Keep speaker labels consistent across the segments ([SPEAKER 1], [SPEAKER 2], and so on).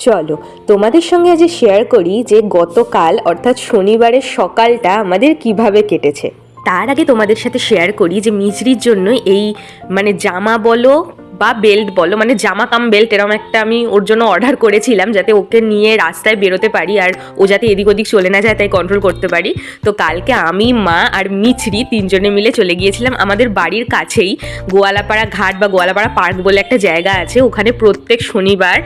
[SPEAKER 1] চলো তোমাদের সঙ্গে আজ শেয়ার করি যে গতকাল অর্থাৎ শনিবারের সকালটা আমাদের কিভাবে কেটেছে। তার আগে তোমাদের সাথে শেয়ার করি যে মিচরির জন্য এই জামা বলো বা বেল্ট বলো, জামা কাম বেল্ট এরকম একটা আমি ওর জন্য অর্ডার করেছিলাম যাতে ওকে নিয়ে রাস্তায় বেরোতে পারি আর ও যাতে এদিক ওদিক চলে না যায় তাই কন্ট্রোল করতে পারি। তো কালকে আমি, মা আর মিচরি তিনজনে মিলে চলে গিয়েছিলাম আমাদের বাড়ির কাছেই গোয়ালাপাড়া ঘাট বা গোয়ালাপাড়া পার্ক বলে একটা জায়গা আছে। ওখানে প্রত্যেক শনিবার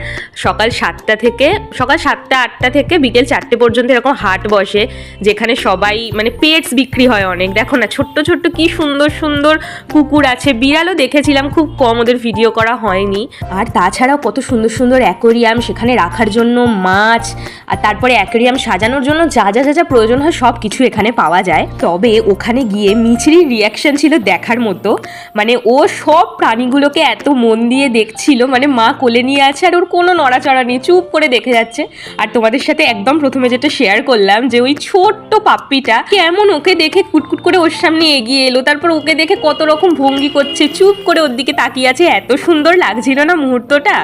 [SPEAKER 1] সকাল 7টা-8টা থেকে বিকেল 4টে পর্যন্ত এরকম হাট বসে, যেখানে সবাই পেটস বিক্রি হয় অনেক। দেখো না ছোট্ট ছোট্ট কি সুন্দর সুন্দর কুকুর আছে, বিড়ালও দেখেছিলাম, খুব কম, ওদের ভিডিও করা হয়নি। আর তাছাড়াও কত সুন্দর সুন্দর অ্যাকোরিয়াম, সেখানে রাখার জন্য মাছ, আর তারপরে অ্যাকোরিয়াম সাজানোর জন্য যা যা যা যা প্রয়োজন হয় সব কিছু এখানে পাওয়া যায়। তবে ওখানে গিয়ে মিচরির রিয়াকশন ছিল দেখার মতো। ও সব প্রাণীগুলোকে এত মন দিয়ে দেখছিল, মা কোলে নিয়ে আছে আর ওর কোনো নড়াচড়া নেই, চুপ করে দেখে যাচ্ছে। আর তোমাদের সাথে একদম প্রথমে যেটা শেয়ার করলাম যে ওই ছোট্ট পাপ্পিটা কেমন ওকে দেখে কুটকুট করে ওর সামনে এগিয়ে এলো, তারপর ওকে দেখে কত রকম ভঙ্গি করছে, চুপ করে ওর দিকে তাকিয়ে আছে। এত সুন্দর লাগছিল না মুহূর্তটা,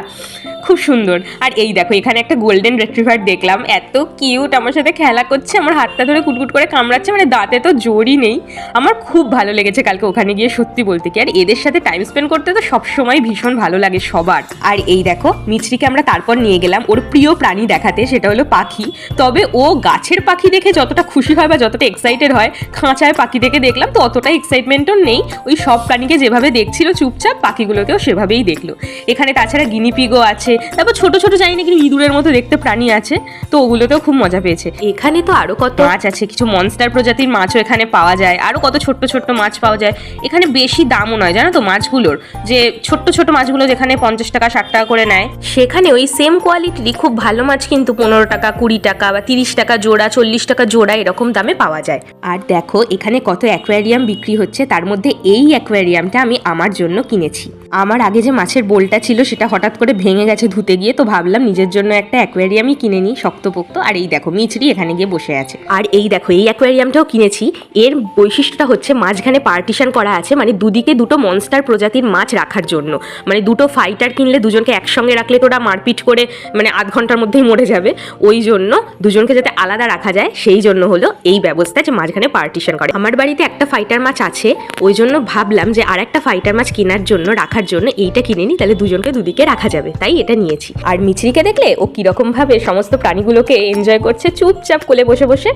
[SPEAKER 1] খুব সুন্দর। আর এই দেখো এখানে একটা গোল্ডেন রিট্রিভার দেখলাম, এত কিউট, আমার সাথে খেলা করছে, আমার হাতটা ধরে কুটকুট করে কামড়াচ্ছে, দাঁতে তো জোরই নেই। আমার খুব ভালো লেগেছে কালকে ওখানে গিয়ে, সত্যি বলতে কি। আর এদের সাথে টাইম স্পেন্ড করতে তো সবসময় ভীষণ ভালো লাগে সবার। আর এই দেখো মিচরিকে আমরা তারপর নিয়ে গেলাম ওর প্রিয় প্রাণী দেখাতে, সেটা হলো পাখি। তবে ও গাছের পাখি দেখে যতটা খুশি হয় বা যতটা এক্সাইটেড হয়, খাঁচায় পাখি দেখে দেখলাম তো অতটা এক্সাইটমেন্টও নেই। ওই সব প্রাণীকে যেভাবে দেখছিল চুপচাপ, পাখিগুলোকেও সেভাবেই দেখলো। এখানে তাছাড়া গিনিপিগও আছে, তারপর ছোট ছোট জানি না কিন্তু ইঁদুরের মতো দেখতে প্রাণী আছে, তো ওগুলোতেও খুব মজা পেয়েছে। এখানে তো আরো কত মাছ আছে, কিছু মনস্টার প্রজাতির মাছও এখানে পাওয়া যায়, আরো কত ছোট্ট ছোট্ট মাছ পাওয়া যায়। এখানে বেশি দামও নয় জানো তো মাছগুলোর, যে ছোট্ট ছোট মাছগুলো যেখানে 50 টাকা 60 টাকা করে নেয়, সেখানে ওই সেম কোয়ালিটিরই খুব ভালো মাছ কিন্তু 15 টাকা 20 টাকা বা 30 টাকা জোড়া, 40 টাকা জোড়া এরকম দামে পাওয়া যায়। আর দেখো এখানে কত অ্যাকোয়ারিয়াম বিক্রি হচ্ছে, তার মধ্যে এই অ্যাকোয়ারিয়ামটা আমি আমার জন্য কিনেছি। আমার আগে যে মাছের বোলটা ছিল সেটা হঠাৎ করে ভেঙে গেছে ধুতে গিয়ে, তো ভাবলাম নিজের জন্য একটা অ্যাকোয়ারিয়ামই কিনে নিই শক্তপোক্ত। আর এই দেখো মিচরি এখানে গিয়ে বসে আছে। আর এই দেখো এই অ্যাকোয়ারিয়ামটাও কিনেছি। এর বৈশিষ্ট্যটা হচ্ছে মাঝখানে পার্টিশন করা আছে, দুদিকে দুটো মনস্টার প্রজাতির মাছ রাখার জন্য। দুটো ফাইটার কিনলে দুজনকে একসঙ্গে রাখলে তো ওরা মারপিট করে আধ ঘন্টার মধ্যেই মরে যাবে, ওই জন্য দুজনকে যাতে আলাদা রাখা যায় সেই জন্য হলো এই ব্যবস্থা যে মাঝখানে পার্টিশন করে। আমার বাড়িতে একটা ফাইটার মাছ আছে, ওই জন্য ভাবলাম যে আর একটা ফাইটার মাছ কেনার জন্য, রাখার জন্য এইটা কিনে নিই, তাহলে দুজনকে দুদিকে রাখা যাবে, তাই এটা নিয়েছি। আর মিচরিকে দেখলে ও কিরকম ভাবে সমস্ত প্রাণীগুলোকে এনজয় করছে চুপচাপ কোলে বসে বসে।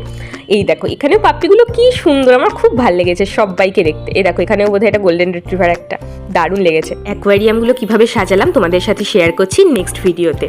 [SPEAKER 1] এই দেখো এখানেও পাপ্পিগুলো কি সুন্দর, আমার খুব ভালো লেগেছে সবাইকে দেখতে। এই দেখো এখানেও বোধহয় এটা গোল্ডেন রিট্রিভার, একটা দারুণ লেগেছে। অ্যাকোয়ারিয়ামগুলো কিভাবে সাজালাম তোমাদের সাথে শেয়ার করছি নেক্সট ভিডিওতে।